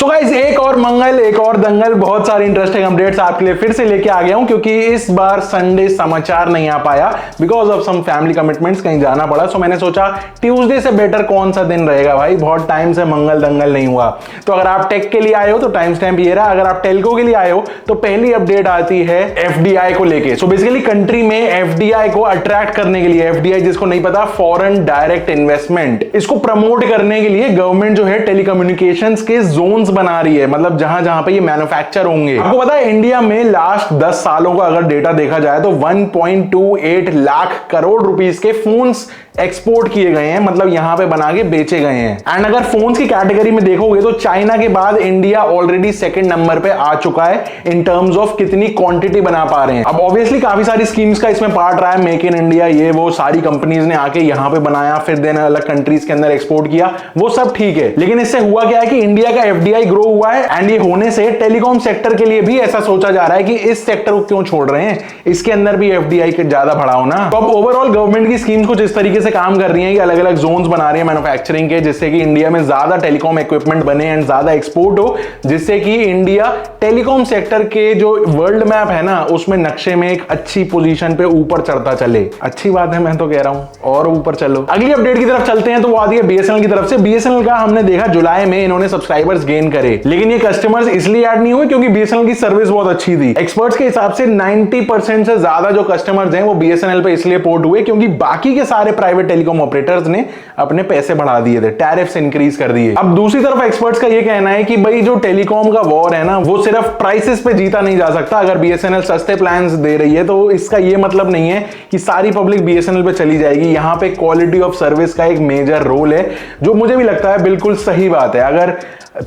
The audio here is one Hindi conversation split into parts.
सो गाइस, एक और मंगल, एक और दंगल, बहुत सारे इंटरेस्टिंग अपडेट्स आपके लिए फिर से लेके आ गया हूं, क्योंकि इस बार संडे समाचार नहीं आ पाया because of some family commitments, कहीं जाना पड़ा। सो मैंने सोचा ट्यूसडे से बेटर कौन सा दिन रहेगा भाई, बहुत टाइम से मंगल दंगल नहीं हुआ। तो अगर आप टेक के लिए आए हो तो टाइम स्टैम्प ये रहा, अगर आप टेलको के लिए आए हो तो पहली अपडेट आती है एफडीआई को लेके। सो बेसिकली कंट्री में एफडीआई को अट्रैक्ट करने के लिए, एफडीआई जिसको नहीं पता, फॉरेन डायरेक्ट इन्वेस्टमेंट, इसको प्रमोट करने के लिए गवर्नमेंट जो है टेलीकम्युनिकेशंस के जोन्स बना रही है, मतलब जहां जहां पे ये मैन्युफैक्चर होंगे। आपको पता है इंडिया में लास्ट 10 सालों का अगर डेटा देखा जाए तो 1.28 लाख करोड़ रुपीस के फोन्स एक्सपोर्ट किए गए हैं, मतलब यहां पे बना के बेचे गए हैं। एंड अगर फोन्स की कैटेगरी में देखोगे तो चाइना के बाद इंडिया ऑलरेडी सेकंड नंबर पे आ चुका है इन टर्म्स ऑफ कितनी क्वांटिटी बना पा रहे हैं। अब ऑब्वियसली काफी सारी स्कीम्स का इसमें पार्ट रहा है, मेक इन इंडिया, ये वो सारी कंपनीज ने आके यहां पे बनाया, फिर देन अलग कंट्रीज के अंदर एक्सपोर्ट किया, वो सब ठीक है। लेकिन इससे हुआ क्या है कि इंडिया का एफडीआई ग्रो हुआ है, एंड ये होने से टेलीकॉम सेक्टर के लिए भी ऐसा सोचा जा रहा है कि इस सेक्टर को क्यों छोड़ रहे हैं, इसके अंदर भी एफडीआई के ज्यादा बढ़ाओ ना। तो अब ओवरऑल गवर्नमेंट की स्कीम्स कुछ इस तरीके से काम कर रही है कि अलग अलग जोन्स बना रही है मैन्युफैक्चरिंग के, जिससे कि इंडिया में ज्यादा टेलीकॉम इक्विपमेंट बने एंड ज्यादा एक्सपोर्ट हो, जिससे कि इंडिया टेलीकॉम सेक्टर के जो वर्ल्ड मैप है ना उसमें नक्शे में एक अच्छी पोजीशन पे ऊपर चढ़ता चले। अच्छी बात है, मैं तो कह रहा हूं और ऊपर चलो। अगली अपडेट की तरफ चलते हैं तो वो आती है बीएसएनएल की तरफ से। बीएसएनएल का हमने देखा जुलाई में इन्होंने सब्सक्राइबर्स गेन करे, लेकिन ये कस्टमर्स इसलिए ऐड नहीं हुए क्योंकि बीएसएनएल की सर्विस बहुत अच्छी थी। एक्सपर्ट्स के हिसाब से 90% से ज्यादा जो कस्टमर्स हैं वो बीएसएनएल पे इसलिए पोर्ट हुए क्योंकि बाकी के सारे प्राइवेट टेलीकॉम ऑपरेटर्स ने अपने पैसे बढ़ा दिए थे, टैरिफ्स इंक्रीज कर दिए। अब दूसरी तरफ एक्सपर्ट्स का ये कहना है कि भाई जो टेलीकॉम का वॉर है ना वो सिर्फ प्राइसेस पे जीता नहीं जा सकता। अगर बीएसएनएल सस्ते प्लान्स दे रही है तो इसका ये मतलब नहीं है कि सारी पब्लिक बीएसएनएल पे चली जाएगी। यहां पे क्वालिटी ऑफ सर्विस का एक मेजर रोल है, जो मुझे भी लगता है बिल्कुल सही बात है। अगर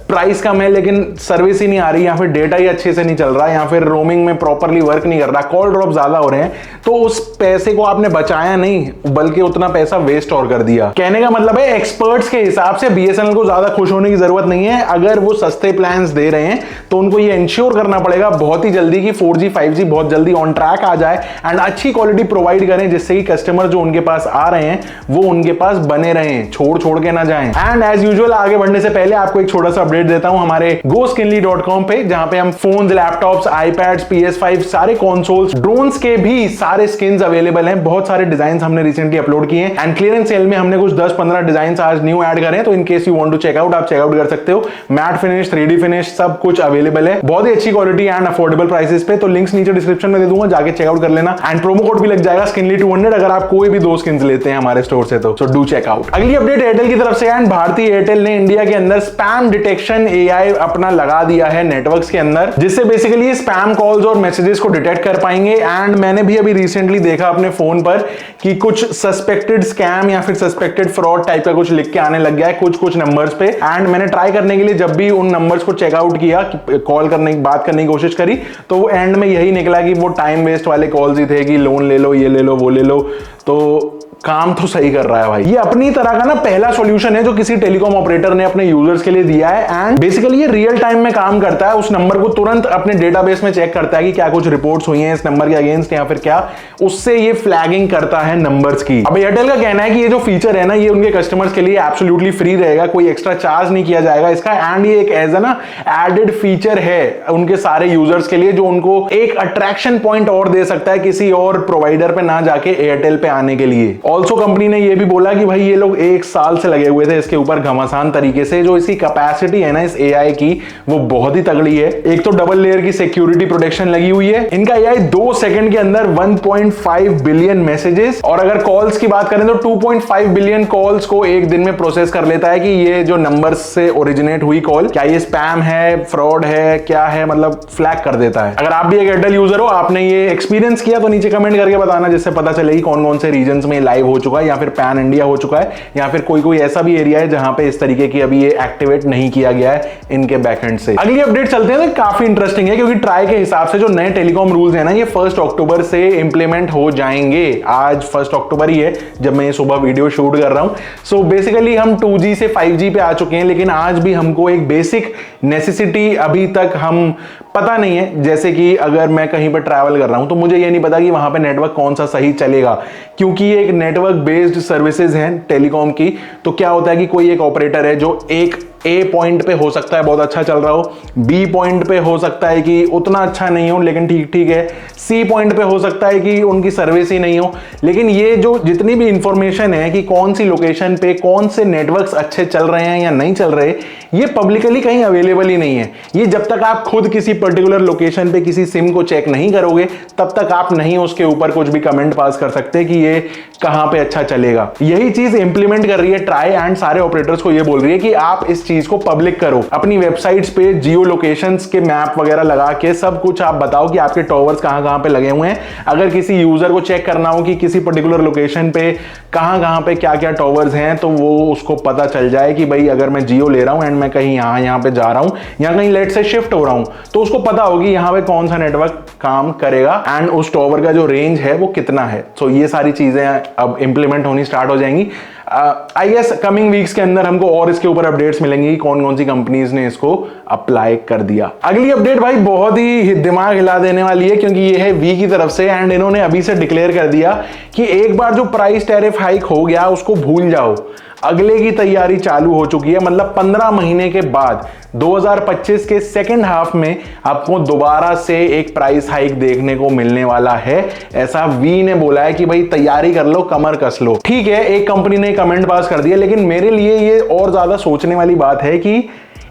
प्राइस कम है लेकिन सर्विस ही नहीं आ रही, या फिर डेटा ही अच्छे से नहीं चल रहा, या फिर रोमिंग में प्रॉपर्ली वर्क नहीं कर रहा, कॉल ड्रॉप ज्यादा हो रहे हैं, तो उस पैसे को आपने बचाया नहीं बल्कि उतना पैसा वेस्ट और कर दिया। कहने का मतलब है एक्सपर्ट्स के हिसाब से बीएसएनएल को ज्यादा खुश होने की जरूरत नहीं है। अगर वो सस्ते प्लान्स दे रहे हैं तो उनको ये इंश्योर करना पड़ेगा बहुत ही जल्दी कि 4G 5G बहुत जल्दी ऑन ट्रैक आ जाए एंड अच्छी क्वालिटी प्रोवाइड करें, जिससे कि कस्टमर जो उनके पास आ रहे हैं वो उनके पास बने रहें, छोड़ के ना जाएं। एंड एज यूजुअल आगे बढ़ने से पहले आपको एक छोटा अपडेट देता हूं हमारे GoSkinly.com पे, जहां पे हम फोन्स, लैपटॉप्स, आईपैड्स, PS5, सारे कंसोल्स, ड्रोन्स के भी सारे स्किन्स अवेलेबल हैं। बहुत सारे डिजाइन हमने रिसेंटली अपलोड किए हैं एंड क्लियरेंस सेल में हमने कुछ 10-15 डिजाइन आज न्यू ऐड करे हैं, तो in case you want to check out, आप चेकआउट कर सकते हो। मैट फिनिश, 3D फिनिश, सब कुछ अवेलेबल है, बहुत ही अच्छी क्वालिटी एंड अफोर्डेबल प्राइसेस पे। तो लिंक्स नीचे डिस्क्रिप्शन में दे दूंगा, जाके चेकआउट कर लेना एंड प्रोमो कोड भी लग जाएगा Skinly200 अगर आप कोई भी 2 स्किन्स लेते हैं हमारे स्टोर से तो डू चेकआउट। अगली अपडेट एयरटेल की तरफ से, एंड भारतीय एयरटेल ने इंडिया के अंदर स्पैम डिटेक्शन AI अपना लगा दिया है नेटवर्क्स के अंदर, जिससे बेसिकली स्पैम कॉल्स और मैसेजेस को डिटेक्ट कर पाएंगे। एंड मैंने भी अभी रिसेंटली देखा अपने फोन पर कि कुछ सस्पेक्टेड स्कैम या फिर सस्पेक्टेड फ्रॉड टाइप का कुछ लिख के आने लग गया है कुछ नंबर्स पे। एंड मैंने ट्राई करने के लिए जब भी उन नंबर्स को चेकआउट किया, कॉल करने की बात करने की कोशिश करी, तो वो एंड में यही निकला कि वो टाइम वेस्ट वाले कॉल्स ही थे कि लोन ले लो, ये ले लो, वो ले लो। तो काम तो सही कर रहा है भाई। ये अपनी तरह का ना पहला सॉल्यूशन है जो किसी टेलीकॉम ऑपरेटर ने अपने यूजर्स के लिए दिया है, एंड बेसिकली ये रियल टाइम में काम करता है। उस नंबर को तुरंत अपने डेटाबेस में चेक करता है कि क्या कुछ रिपोर्ट्स हुई हैं इस नंबर के अगेंस्ट या फिर क्या, उससे ये फ्लैगिंग करता है नंबर्स की। अब एयरटेल का कहना है कि ये जो फीचर है ना ये उनके कस्टमर्स के लिए एब्सोल्युटली फ्री रहेगा, कोई एक्स्ट्रा चार्ज नहीं किया जाएगा इसका, एंड ये एक एज ना एडेड फीचर है उनके सारे यूजर्स के लिए, जो उनको एक अट्रैक्शन पॉइंट और दे सकता है किसी और प्रोवाइडर पे ना जाके एयरटेल पे आने के लिए। ऑल्सो कंपनी ने ये भी बोला कि भाई ये लोग 1 साल से लगे हुए थे इसके ऊपर घमासान तरीके से। जो इसकी कैपेसिटी है ना इस एआई की वो बहुत ही तगड़ी है। एक तो डबल लेयर की सिक्योरिटी प्रोटेक्शन लगी हुई है। इनका एआई 2 सेकंड के अंदर 1.5 बिलियन मैसेजेस, और अगर कॉल्स की बात करें तो 2.5 बिलियन कॉल्स को एक दिन में प्रोसेस कर लेता है कि ये जो नंबर से ओरिजिनेट हुई कॉल क्या ये स्पैम है, फ्रॉड है, क्या है, मतलब फ्लैग कर देता है। अगर आप भी एक एयरटेल यूजर हो, आपने ये एक्सपीरियंस किया तो नीचे कमेंट करके बताना, जिससे पता चलेगी कौन कौन से रीजन में लाइव हो चुका है या फिर पैन इंडिया हो चुका है, या फिर कोई ऐसा भी एरिया है जहां पे इस तरीके की अभी ये एक्टिवेट नहीं किया गया है इनके बैकएंड से। अगली अपडेट चलते हैं, तो काफी इंटरेस्टिंग है क्योंकि ट्राई के हिसाब से जो नए टेलीकॉम रूल्स है ना ये 1 अक्टूबर से इंप्लीमेंट हो जाएंगे। आज 1 अक्टूबर ही है जब मैं ये सुबह वीडियो शूट कर रहा हूं। सो बेसिकली हम 2G से 5G पे आ चुके हैं, लेकिन आज भी हमको एक बेसिक नेसेसिटी अभी तक हम पता नहीं है। जैसे कि अगर मैं कहीं पर ट्रैवल कर रहा हूं तो मुझे ये नहीं पता कि वहां पे नेटवर्क कौन सा सही चलेगा, क्योंकि ये एक नेटवर्क बेस्ड सर्विसेज हैं टेलीकॉम की। तो क्या होता है कि कोई एक ऑपरेटर है जो एक ए पॉइंट पे हो सकता है बहुत अच्छा चल रहा हो, बी पॉइंट पे हो सकता है कि उतना अच्छा नहीं हो लेकिन ठीक ठीक है, सी पॉइंट पे हो सकता है कि उनकी सर्विस ही नहीं हो। लेकिन ये जो जितनी भी इंफॉर्मेशन है कि कौन सी लोकेशन पे कौन से नेटवर्क्स अच्छे चल रहे हैं या नहीं चल रहे, ये पब्लिकली कहीं अवेलेबल ही नहीं है। ये जब तक आप खुद किसी पर्टिकुलर लोकेशन पे किसी सिम को चेक नहीं करोगे तब तक आप नहीं उसके ऊपर कुछ भी कमेंट पास कर सकते कि ये कहां पे अच्छा चलेगा। यही चीज इंप्लीमेंट कर रही है ट्राई एंड सारे ऑपरेटर्स को ये बोल रही है कि आप इस चीज को पब्लिक करो, अपनी वेबसाइट्स पे जियो लोकेशंस के मैप वगैरह लगा के सब कुछ आप बताओ कि आपके टॉवर्स कहां कहां पे लगे हुए हैं। अगर किसी यूजर को चेक करना हो कि किसी पर्टिकुलर लोकेशन पे कहां पे क्या क्या टॉवर्स हैं तो वो उसको पता चल जाए कि भाई अगर मैं जियो ले रहा हूं एंड मैं कहीं यहाँ पे जा रहा हूं या कहीं लेट से शिफ्ट हो रहा हूं तो उसको पता होगी यहाँ पे कौन सा नेटवर्क काम करेगा एंड उस टॉवर का जो रेंज है वो कितना है। सो ये सारी चीजें अब इंप्लीमेंट होनी स्टार्ट हो जाएंगी। आई गेस कमिंग वीक्स के अंदर हमको और इसके ऊपर अपडेट्स मिलेंगी कौन कौन सी कंपनीज ने इसको अप्लाई कर दिया। अगली अपडेट भाई बहुत ही दिमाग हिला देने वाली है क्योंकि ये है वी की तरफ से एंड इन्होंने अभी से डिक्लेयर कर दिया कि एक बार जो प्राइस टैरिफ हाइक हो गया उसको भूल जाओ, अगले की तैयारी चालू हो चुकी है। मतलब 15 महीने के बाद 2025 के सेकेंड हाफ में आपको दोबारा से एक प्राइस हाइक देखने को मिलने वाला है, ऐसा वी ने बोला है कि भाई तैयारी कर लो, कमर कस लो। ठीक है, एक कंपनी ने कमेंट पास कर दिया लेकिन मेरे लिए ये और ज्यादा सोचने वाली बात है कि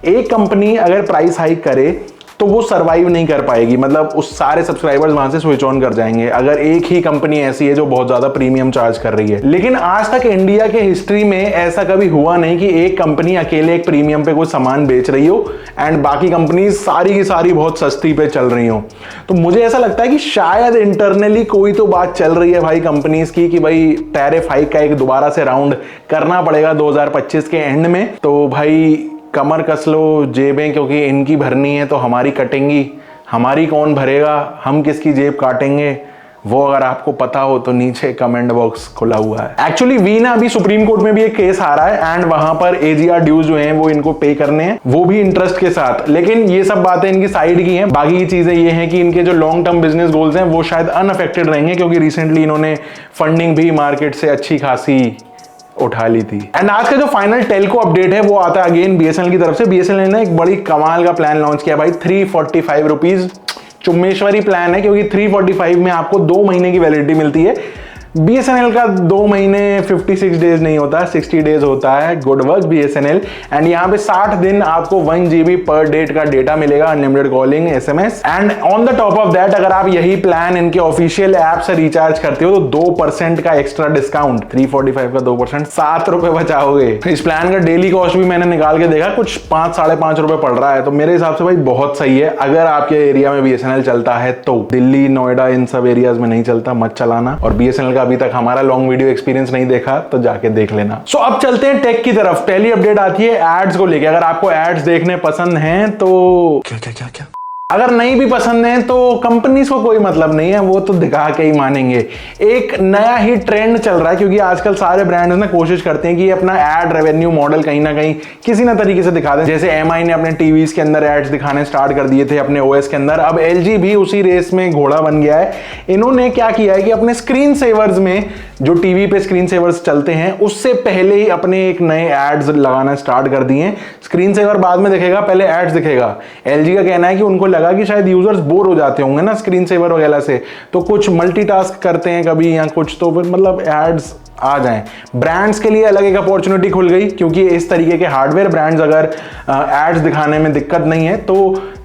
एक कंपनी अगर प्राइस हाइक करे तो वो सरवाइव नहीं कर पाएगी, मतलब उस सारे सब्सक्राइबर्स वहां से स्विच ऑन कर जाएंगे अगर एक ही कंपनी ऐसी है जो बहुत ज्यादा प्रीमियम चार्ज कर रही है। लेकिन आज तक इंडिया के हिस्ट्री में ऐसा कभी हुआ नहीं कि एक कंपनी अकेले एक प्रीमियम पे कोई सामान बेच रही हो एंड बाकी कंपनी सारी की सारी बहुत सस्ती पे चल रही हो। तो मुझे ऐसा लगता है कि शायद इंटरनली कोई तो बात चल रही है भाई कंपनीज की कि भाई टैरिफ हाइक का एक दोबारा से राउंड करना पड़ेगा 2025 के एंड में। तो भाई कमर कस लो जेबें, क्योंकि इनकी भरनी है तो हमारी कटेंगी, हमारी कौन भरेगा, हम किसकी जेब काटेंगे, वो अगर आपको पता हो तो नीचे कमेंट बॉक्स खुला हुआ है। एक्चुअली वी ना अभी सुप्रीम कोर्ट में भी एक केस आ रहा है एंड वहां पर एजीआर ड्यूज जो हैं वो इनको पे करने हैं, वो भी इंटरेस्ट के साथ। लेकिन ये सब बातें इनकी साइड की हैं, बाकी की चीजें ये हैं कि इनके जो लॉन्ग टर्म बिजनेस गोल्स हैं वो शायद अनअफेक्टेड रहेंगे क्योंकि रिसेंटली इन्होंने फंडिंग भी मार्केट से अच्छी खासी उठा ली थी। एंड आज का जो फाइनल टेलको अपडेट है वो आता है अगेन बीएसएनएल की तरफ से। बीएसएनएल ने एक बड़ी कमाल का प्लान लॉन्च किया भाई, 345 रुपीज चुम्मेश्वरी प्लान है क्योंकि 345 में आपको 2 महीने की वैलिडिटी मिलती है। बीएसएनएल का 2 महीने 56 डेज नहीं होता, 60 डेज होता है। Good work BSNL. एंड यहाँ पे 60 दिन आपको 1 GB पर डेट का डेटा मिलेगा, unlimited calling, SMS. And on the top of that अगर आप यही प्लान इनके ऑफिशियल ऐप से रिचार्ज करते हो तो 2% का एक्स्ट्रा डिस्काउंट, 345 का 2%, 7 रुपए बचाओगे। इस प्लान का डेली कॉस्ट भी मैंने निकाल के देखा, कुछ 5-5.5 रुपए पड़ रहा है। तो मेरे हिसाब से भाई बहुत सही है। अगर आपके एरिया में बीएसएनएल चलता है तो, दिल्ली नोएडा इन सब एरियाज में नहीं चलता, मत चलाना। और बीएसएनएल का अभी तक हमारा लॉन्ग वीडियो एक्सपीरियंस नहीं देखा तो जाके देख लेना। सो अब चलते हैं टेक की तरफ। पहली अपडेट आती है एड्स को लेके। अगर आपको एड्स देखने पसंद हैं तो क्या अगर नहीं भी पसंद है तो कंपनीज को कोई मतलब नहीं है, वो तो दिखा के ही मानेंगे। एक नया ही ट्रेंड चल रहा है क्योंकि आजकल सारे ब्रांड्स ना कोशिश करते हैं कि अपना एड रेवेन्यू मॉडल कहीं ना कहीं किसी ना तरीके से दिखा दें। जैसे एमआई ने अपने टीवीज के अंदर एड्स दिखाने स्टार्ट कर दिए थे अपने ओएस के अंदर, अब एलजी भी उसी रेस में घोड़ा बन गया है। इन्होंने क्या किया है कि अपने स्क्रीन सेवर्स में, जो टीवी पे स्क्रीन सेवर्स चलते हैं, उससे पहले ही अपने एक नए एड्स लगाना स्टार्ट कर दिए। स्क्रीन सेवर बाद में दिखेगा, पहले एड्स दिखेगा। एलजी का कहना है कि उनको लगा कि शायद यूजर्स बोर हो जाते होंगे ना स्क्रीन सेवर वगैरह से, तो कुछ मल्टीटास्क करते हैं कभी या कुछ, तो मतलब एड्स आ जाएं। ब्रांड्स के लिए अलग एक अपॉर्चुनिटी खुल गई क्योंकि इस तरीके के हार्डवेयर ब्रांड्स अगर एड्स दिखाने में दिक्कत नहीं है तो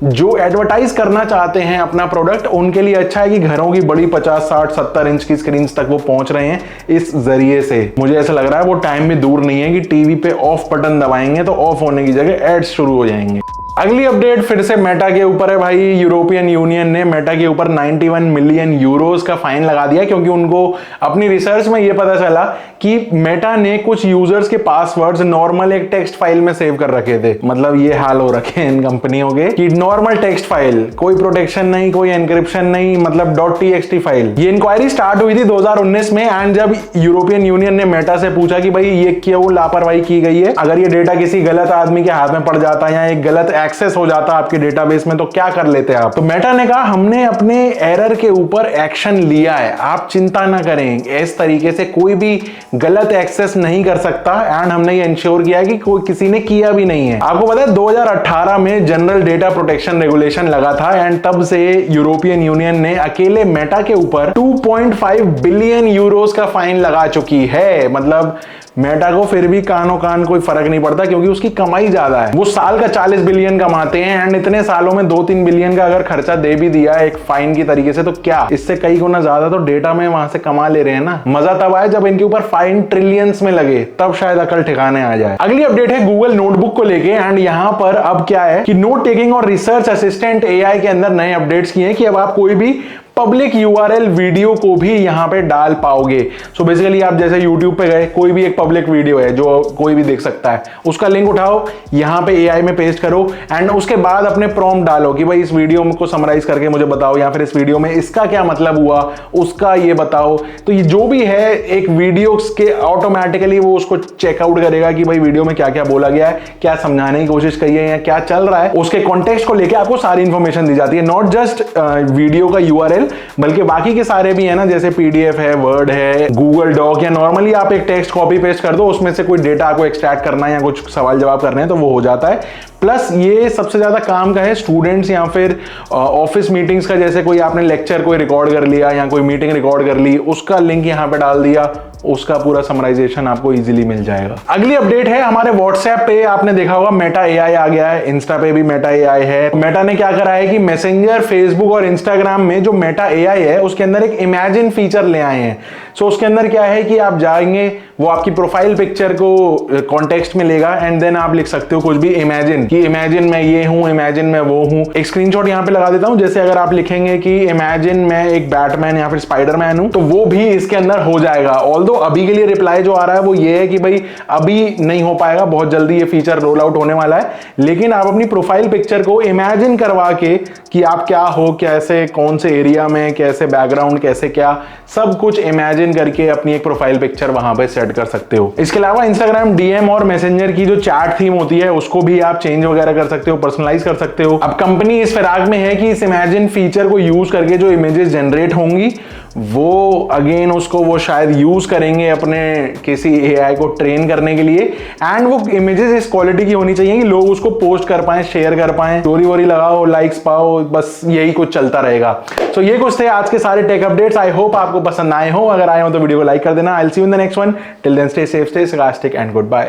जो एडवर्टाइज करना चाहते हैं अपना प्रोडक्ट, उनके लिए अच्छा है कि घरों की बड़ी 50, 60, 70 इंच की स्क्रीन तक वो पहुंच रहे हैं इस जरिए से। मुझे ऐसा लग रहा है वो टाइम भी दूर नहीं है कि टीवी पे ऑफ बटन दबाएंगे तो ऑफ होने की जगह एड्स शुरू हो जाएंगे। अगली अपडेट फिर से मेटा के ऊपर है भाई। यूरोपियन यूनियन ने मेटा के ऊपर 91 मिलियन यूरोस का फाइन लगा दिया क्योंकि उनको अपनी रिसर्च में यह पता चला कि मेटा ने कुछ यूजर्स के पासवर्ड्स नॉर्मल एक टेक्स्ट फाइल में सेव कर रखे थे। मतलब ये हाल हो रखे हैं इन कंपनियों के कि नॉर्मल टेक्स्ट फाइल, कोई प्रोटेक्शन नहीं, कोई एनक्रिप्शन नहीं, मतलब .txt फाइल। ये इंक्वायरी स्टार्ट हुई थी 2019 में एंड जब यूरोपियन यूनियन ने मेटा से पूछा कि भाई ये क्यों लापरवाही की गई है, अगर ये डेटा किसी गलत आदमी के हाथ में पड़ जाता है या एक गलत एक्सेस हो जाता आपके डेटाबेस में तो क्या कर लेते आप। तो मेटा ने कहा हमने अपने एरर के ऊपर एक्शन लिया है, आप चिंता ना करें, इस तरीके से कोई भी गलत एक्सेस नहीं कर सकता एंड हमने ये इंश्योर किया है कि कोई किसी ने किया भी नहीं है। आपको पता है 2018 में जनरल डेटा प्रोटेक्शन रेगुलेशन लगा था एंड तब से यूरोपियन यूनियन ने अकेले मेटा के ऊपर 2.5 बिलियन यूरोस का फाइन लगा चुकी है। मतलब मेटा को फिर भी कानो कान कोई फर्क नहीं पड़ता क्योंकि उसकी कमाई ज्यादा है। वो साल का 40 बिलियन कमाते हैं एंड इतने सालों में 2-3 बिलियन का अगर खर्चा दे भी दिया एक फाइन की तरीके से तो क्या, इससे कई गुना ज्यादा तो डेटा में वहां से कमा ले रहे हैं ना। मजा तब आए जब इनके ऊपर फाइन ट्रिलियंस में लगे, तब शायद अकल ठिकाने आ जाए। अगली अपडेट है गूगल नोटबुक को लेके एंड यहां पर अब क्या है कि नोट टेकिंग और रिसर्च असिस्टेंट एआई के अंदर नए अपडेट्स किए हैं कि अब आप कोई भी पब्लिक यूआरएल वीडियो को भी यहां पे डाल पाओगे। सो बेसिकली आप जैसे YouTube पे गए, कोई भी एक पब्लिक वीडियो है जो कोई भी देख सकता है, उसका लिंक उठाओ, यहां पे एआई में पेस्ट करो एंड उसके बाद अपने प्रॉम्प्ट डालो कि भाई इस वीडियो को समराइज करके मुझे बताओ या फिर इस वीडियो में इसका क्या मतलब हुआ उसका ये बताओ। तो ये जो भी है एक वीडियो के ऑटोमेटिकली वो उसको चेकआउट करेगा कि भाई वीडियो में क्या क्या बोला गया है, क्या समझाने की कोशिश करी है या क्या चल रहा है, उसके कॉन्टेक्स्ट को लेकर आपको सारी इंफॉर्मेशन दी जाती है। नॉट जस्ट वीडियो का यूआरएल बल्कि बाकी के सारे भी है ना, जैसे पीडीएफ है, वर्ड है, गूगल डॉक या नॉर्मली आप एक टेक्स्ट कॉपी पेस्ट कर दो, उसमें से कोई डेटा आपको एक्सट्रैक्ट करना है या कुछ सवाल जवाब करने हैं तो वो हो जाता है। प्लस ये सबसे ज्यादा काम का है स्टूडेंट्स या फिर ऑफिस मीटिंग्स का, जैसे कोई आपने लेक्चर कोई रिकॉर्ड कर लिया या कोई मीटिंग रिकॉर्ड कर ली, उसका लिंक यहाँ पे डाल दिया, उसका पूरा समराइजेशन आपको इजीली मिल जाएगा। अगली अपडेट है हमारे व्हाट्सएप पे, आपने देखा होगा मेटा एआई आ गया है, इंस्टा पे भी मेटा एआई है। मेटा ने क्या करा है कि मैसेंजर, फेसबुक और इंस्टाग्राम में जो मेटा एआई है उसके अंदर एक इमेजिन फीचर ले आए हैं। सो उसके अंदर क्या है कि आप जाएंगे, वो आपकी प्रोफाइल पिक्चर को कॉन्टेक्स्ट में लेगा एंड देन आप लिख सकते हो कुछ भी इमेजिन, कि इमेजिन मैं ये हूं, इमेजिन मैं वो हूं। एक स्क्रीनशॉट यहां पे लगा देता हूं, जैसे अगर आप लिखेंगे कि इमेजिन मैं एक बैटमैन या फिर स्पाइडरमैन हूं तो वो भी इसके अंदर हो जाएगा। ऑल्दो अभी के लिए रिप्लाई जो आ रहा है वो ये है कि भाई अभी नहीं हो पाएगा, बहुत जल्दी ये फीचर रोल आउट होने वाला है, लेकिन आप अपनी प्रोफाइल पिक्चर को इमेजिन करवा के कि आप क्या हो, कैसे, कौन से एरिया में, कैसे बैकग्राउंड, कैसे क्या, सब कुछ इमेजिन करके अपनी एक प्रोफाइल पिक्चर वहां पे सेट कर सकते हो। इसके अलावा इंस्टाग्राम डीएम और मैसेंजर की जो चैट थीम होती है उसको भी आप चेंज वगैरह कर सकते हो, पर्सनलाइज कर सकते हो। अब कंपनी इस फिराक में है कि इस इमेजिन फीचर को यूज करके जो इमेजेस जनरेट होंगी वो अगेन उसको वो शायद यूज करेंगे अपने किसी एआई को ट्रेन करने के लिए एंड वो इमेजेस इस क्वालिटी की होनी चाहिए कि लोग उसको पोस्ट कर पाए, शेयर कर पाए, स्टोरी वोरी लगाओ, लाइक्स पाओ, बस यही कुछ चलता रहेगा। सो ये कुछ थे आज के सारे टेक अपडेट्स। आई होप आपको पसंद आए हो, अगर आए हो तो वीडियो को लाइक कर देना। I will see you in the next one. Till then stay safe, stay sarcastic and good bye.